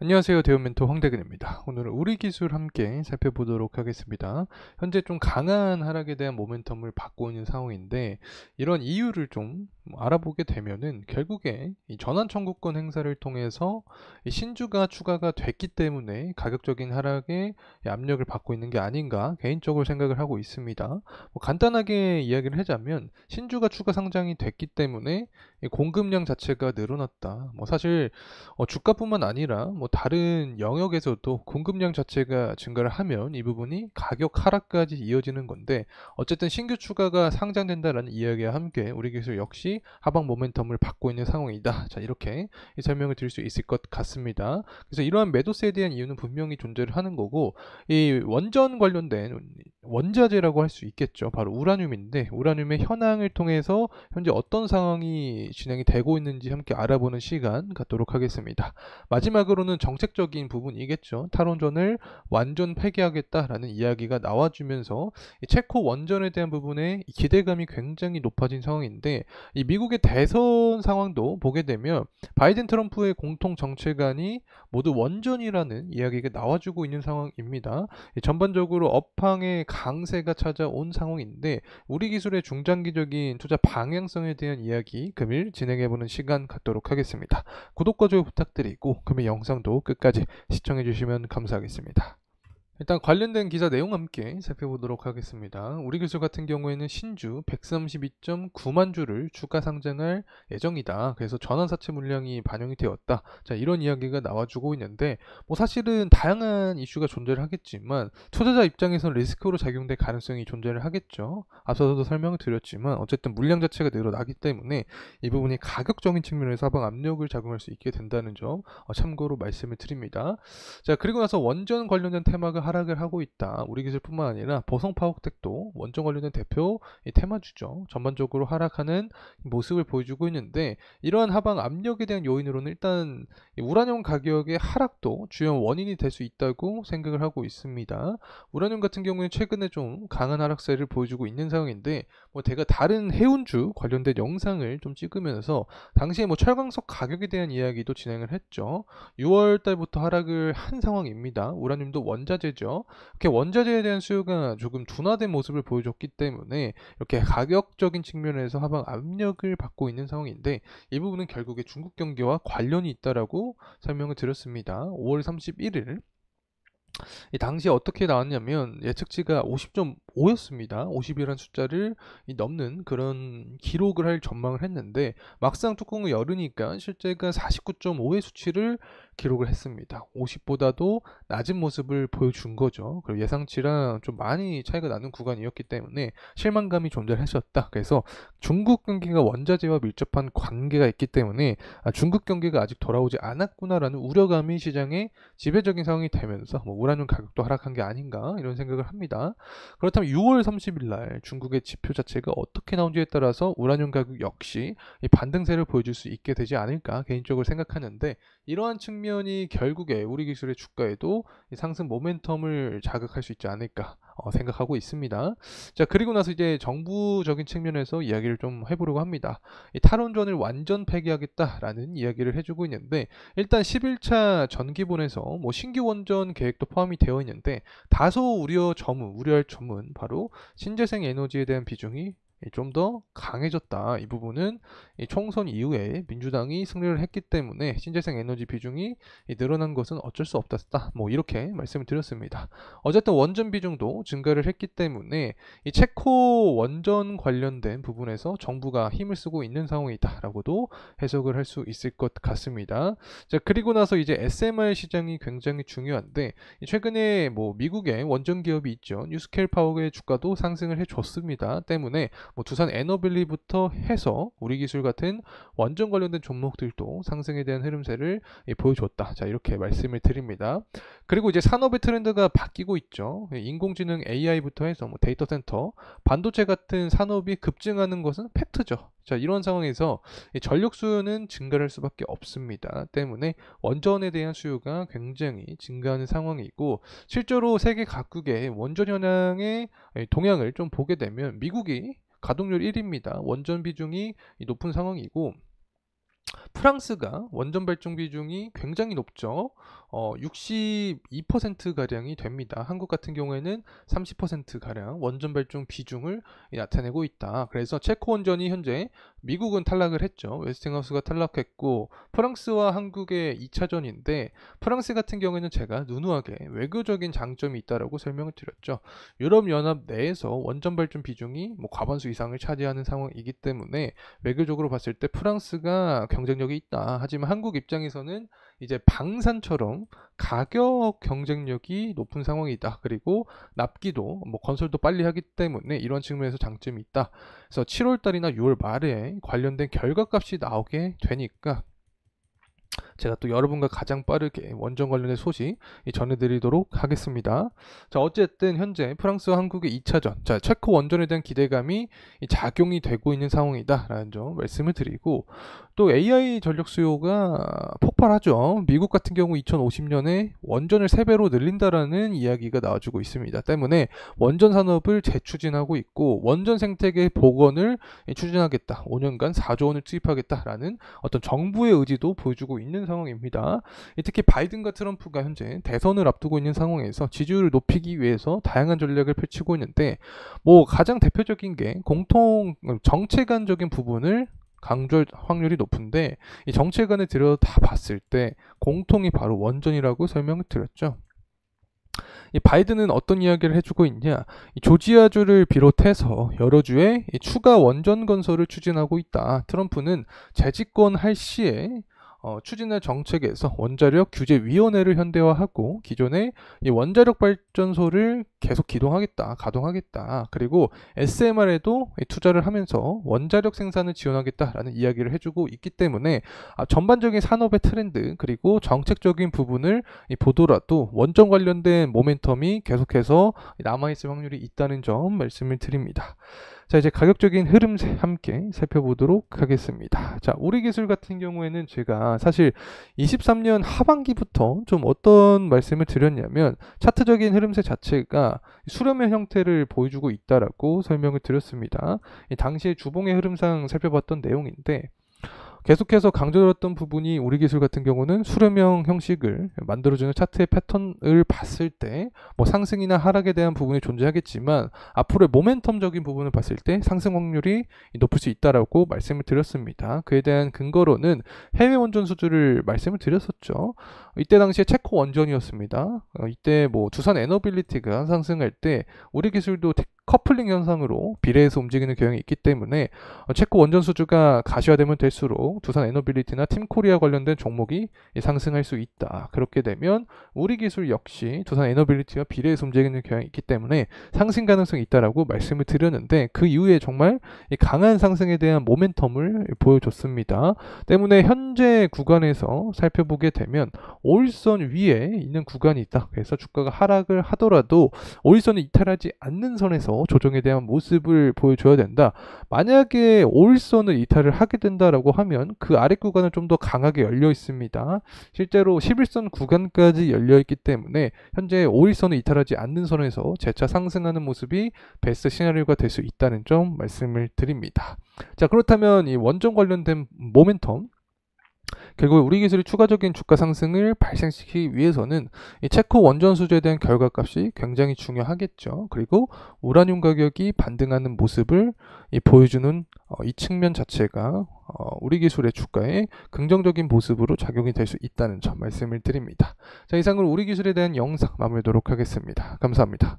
안녕하세요. 대우 멘토 황대근입니다. 오늘은 우리 기술 함께 살펴보도록 하겠습니다. 현재 좀 강한 하락에 대한 모멘텀을 받고 있는 상황인데 이런 이유를 좀 알아보게 되면은 결국에 이 전환 청구권 행사를 통해서 이 신주가 추가가 됐기 때문에 가격적인 하락에 이 압력을 받고 있는 게 아닌가 개인적으로 생각을 하고 있습니다. 간단하게 이야기를 하자면 신주가 추가 상장이 됐기 때문에 이 공급량 자체가 늘어났다. 사실 주가뿐만 아니라 다른 영역에서도 공급량 자체가 증가를 하면 이 부분이 가격 하락까지 이어지는 건데 어쨌든 신규 추가가 상장된다라는 이야기와 함께 우리 기술 역시 하방 모멘텀을 받고 있는 상황이다. 자, 이렇게 이 설명을 드릴 수 있을 것 같습니다. 그래서 이러한 매도세에 대한 이유는 분명히 존재를 하는 거고 이 원전 관련된 원자재라고 할 수 있겠죠. 바로 우라늄인데 우라늄의 현황을 통해서 현재 어떤 상황이 진행이 되고 있는지 함께 알아보는 시간 갖도록 하겠습니다. 마지막으로는 정책적인 부분이겠죠. 탈원전을 완전 폐기하겠다라는 이야기가 나와주면서 이 체코 원전에 대한 부분에 기대감이 굉장히 높아진 상황인데 이 미국의 대선 상황도 보게 되면 바이든 트럼프의 공통 정책안이 모두 원전이라는 이야기가 나와주고 있는 상황입니다. 전반적으로 업황의 강세가 찾아온 상황인데 우리 기술의 중장기적인 투자 방향성에 대한 이야기 금일 진행해보는 시간 갖도록 하겠습니다. 구독과 좋아요 부탁드리고 금일 영상도 끝까지 시청해주시면 감사하겠습니다. 일단 관련된 기사 내용 함께 살펴보도록 하겠습니다. 우리 기술 같은 경우에는 신주 132.9만 주를 추가 상장할 예정이다. 그래서 전환사채 물량이 반영이 되었다. 자, 이런 이야기가 나와주고 있는데 사실은 다양한 이슈가 존재를 하겠지만 투자자 입장에서는 리스크로 작용될 가능성이 존재를 하겠죠. 앞서서도 설명을 드렸지만 어쨌든 물량 자체가 늘어나기 때문에 이 부분이 가격적인 측면에서 하방 압력을 작용할 수 있게 된다는 점 참고로 말씀을 드립니다. 자, 그리고 나서 원전 관련된 테마가 하락을 하고 있다. 우리 기술뿐만 아니라 보성파워텍도 원전 관련된 대표 테마주죠. 전반적으로 하락하는 모습을 보여주고 있는데 이러한 하방 압력에 대한 요인으로는 일단 우라늄 가격의 하락도 주요 원인이 될 수 있다고 생각을 하고 있습니다. 우라늄 같은 경우는 최근에 좀 강한 하락세를 보여주고 있는 상황인데 제가 다른 해운주 관련된 영상을 좀 찍으면서 당시에 철강석 가격에 대한 이야기도 진행을 했죠. 6월 달부터 하락을 한 상황입니다. 우라늄도 원자재죠. 이렇게 원자재에 대한 수요가 조금 둔화된 모습을 보여줬기 때문에 이렇게 가격적인 측면에서 하방 압력을 받고 있는 상황인데 이 부분은 결국에 중국 경기와 관련이 있다라고 설명을 드렸습니다. 5월 31일 이 당시에 어떻게 나왔냐면 예측치가 50.5였습니다. 50이라는 숫자를 넘는 그런 기록을 할 전망을 했는데 막상 뚜껑을 열으니까 실제가 49.5의 수치를 기록을 했습니다. 50보다도 낮은 모습을 보여준 거죠. 그리고 예상치랑 좀 많이 차이가 나는 구간이었기 때문에 실망감이 존재했었다. 그래서 중국 경기가 원자재와 밀접한 관계가 있기 때문에 중국 경기가 아직 돌아오지 않았구나라는 우려감이 시장에 지배적인 상황이 되면서 우라늄 가격도 하락한 게 아닌가 이런 생각을 합니다. 그렇다면 6월 30일 날 중국의 지표 자체가 어떻게 나온지에 따라서 우라늄 가격 역시 이 반등세를 보여줄 수 있게 되지 않을까 개인적으로 생각하는데 이러한 측면이 결국에 우리 기술의 주가에도 이 상승 모멘텀을 자극할 수 있지 않을까 생각하고 있습니다. 자, 그리고 나서 이제 정부적인 측면에서 이야기를 좀 해보려고 합니다. 이 탈원전을 완전 폐기하겠다라는 이야기를 해주고 있는데 일단 11차 전기본에서 신규 원전 계획도 포함이 되어 있는데 다소 우려할 점은 바로 신재생 에너지에 대한 비중이 좀 더 강해졌다. 이 부분은 이 총선 이후에 민주당이 승리를 했기 때문에 신재생 에너지 비중이 늘어난 것은 어쩔 수 없다. 이렇게 말씀을 드렸습니다. 어쨌든 원전 비중도 증가를 했기 때문에 이 체코 원전 관련된 부분에서 정부가 힘을 쓰고 있는 상황이다라고도 해석을 할 수 있을 것 같습니다. 자, 그리고 나서 이제 SMR 시장이 굉장히 중요한데 최근에 미국의 원전 기업이 있죠. 뉴스케일 파워의 주가도 상승을 해줬습니다. 때문에 두산 에너빌리부터 해서 우리 기술 같은 원전 관련된 종목들도 상승에 대한 흐름세를 보여줬다. 자, 이렇게 말씀을 드립니다. 그리고 이제 산업의 트렌드가 바뀌고 있죠. 인공지능 AI부터 해서 데이터 센터, 반도체 같은 산업이 급증하는 것은 팩트죠. 자, 이런 상황에서 전력 수요는 증가할 수밖에 없습니다. 때문에 원전에 대한 수요가 굉장히 증가하는 상황이고 실제로 세계 각국의 원전 현황의 동향을 좀 보게 되면 미국이 가동률 1위입니다. 원전 비중이 높은 상황이고 프랑스가 원전 발전 비중이 굉장히 높죠. 62%가량이 됩니다. 한국 같은 경우에는 30%가량 원전 발전 비중을 나타내고 있다. 그래서 체코 원전이 현재 미국은 탈락을 했죠. 웨스팅하우스가 탈락했고 프랑스와 한국의 2차전인데 프랑스 같은 경우에는 제가 누누하게 외교적인 장점이 있다라고 설명을 드렸죠. 유럽연합 내에서 원전 발전 비중이 과반수 이상을 차지하는 상황이기 때문에 외교적으로 봤을 때 프랑스가 경쟁력이 있다. 하지만 한국 입장에서는 이제 방산처럼 가격 경쟁력이 높은 상황이다. 그리고 납기도 건설도 빨리 하기 때문에 이런 측면에서 장점이 있다. 그래서 7월 달이나 6월 말에 관련된 결과값이 나오게 되니까 제가 또 여러분과 가장 빠르게 원전 관련된 소식 전해드리도록 하겠습니다. 자, 어쨌든 현재 프랑스와 한국의 2차전, 자, 체코 원전에 대한 기대감이 작용이 되고 있는 상황이다 라는 점 말씀을 드리고, 또 AI 전력 수요가 폭발하죠. 미국 같은 경우 2050년에 원전을 3배로 늘린다라는 이야기가 나와주고 있습니다. 때문에 원전 산업을 재추진하고 있고 원전 생태계 복원을 추진하겠다. 5년간 4조 원을 투입하겠다라는 어떤 정부의 의지도 보여주고 있는 상황입니다. 특히 바이든과 트럼프가 현재 대선을 앞두고 있는 상황에서 지지율을 높이기 위해서 다양한 전략을 펼치고 있는데 가장 대표적인 게 공통 정체관적인 부분을 강조할 확률이 높은데 이 정체관을 들여다 봤을 때 공통이 바로 원전이라고 설명을 드렸죠. 이 바이든은 어떤 이야기를 해주고 있냐? 이 조지아주를 비롯해서 여러 주에 추가 원전 건설을 추진하고 있다. 트럼프는 재집권할 시에 추진할 정책에서 원자력 규제위원회를 현대화하고 기존의 이 원자력 발전소를 계속 가동하겠다. 그리고 SMR에도 투자를 하면서 원자력 생산을 지원하겠다라는 이야기를 해주고 있기 때문에 전반적인 산업의 트렌드 그리고 정책적인 부분을 보더라도 원전 관련된 모멘텀이 계속해서 남아있을 확률이 있다는 점 말씀을 드립니다. 자, 이제 가격적인 흐름 함께 살펴보도록 하겠습니다. 자, 우리기술 같은 경우에는 제가 사실 23년 하반기부터 좀 어떤 말씀을 드렸냐면 차트적인 흐름세 자체가 수렴의 형태를 보여주고 있다라고 설명을 드렸습니다. 당시에 주봉의 흐름상 살펴봤던 내용인데 계속해서 강조드렸던 부분이 우리기술 같은 경우는 수렴형 형식을 만들어주는 차트의 패턴을 봤을 때 상승이나 하락에 대한 부분이 존재하겠지만 앞으로의 모멘텀적인 부분을 봤을 때 상승 확률이 높을 수 있다라고 말씀을 드렸습니다. 그에 대한 근거로는 해외 원전 수주를 말씀을 드렸었죠. 이때 당시에 체코 원전이었습니다. 이때 두산 에너빌리티가 상승할 때 우리기술도 커플링 현상으로 비례해서 움직이는 경향이 있기 때문에 체코 원전 수주가 가시화되면 될수록 두산 에너빌리티나 팀코리아 관련된 종목이 상승할 수 있다. 그렇게 되면 우리기술 역시 두산 에너빌리티와 비례해서 움직이는 경향이 있기 때문에 상승 가능성이 있다라고 말씀을 드렸는데 그 이후에 정말 강한 상승에 대한 모멘텀을 보여줬습니다. 때문에 현재 구간에서 살펴보게 되면 5일선 위에 있는 구간이 있다. 그래서 주가가 하락을 하더라도 5일선을 이탈하지 않는 선에서 조정에 대한 모습을 보여줘야 된다. 만약에 5일선을 이탈을 하게 된다라고 하면 그 아래 구간은 좀 더 강하게 열려 있습니다. 실제로 11선 구간까지 열려 있기 때문에 현재 5일선을 이탈하지 않는 선에서 재차 상승하는 모습이 베스트 시나리오가 될 수 있다는 점 말씀을 드립니다. 자, 그렇다면 이 원전 관련된 모멘텀 결국 우리기술이 추가적인 주가 상승을 발생시키기 위해서는 이 체코 원전 수주에 대한 결과값이 굉장히 중요하겠죠. 그리고 우라늄 가격이 반등하는 모습을 보여주는 이 측면 자체가 우리기술의 주가에 긍정적인 모습으로 작용이 될 수 있다는 점 말씀을 드립니다. 자, 이상으로 우리기술에 대한 영상 마무리하도록 하겠습니다. 감사합니다.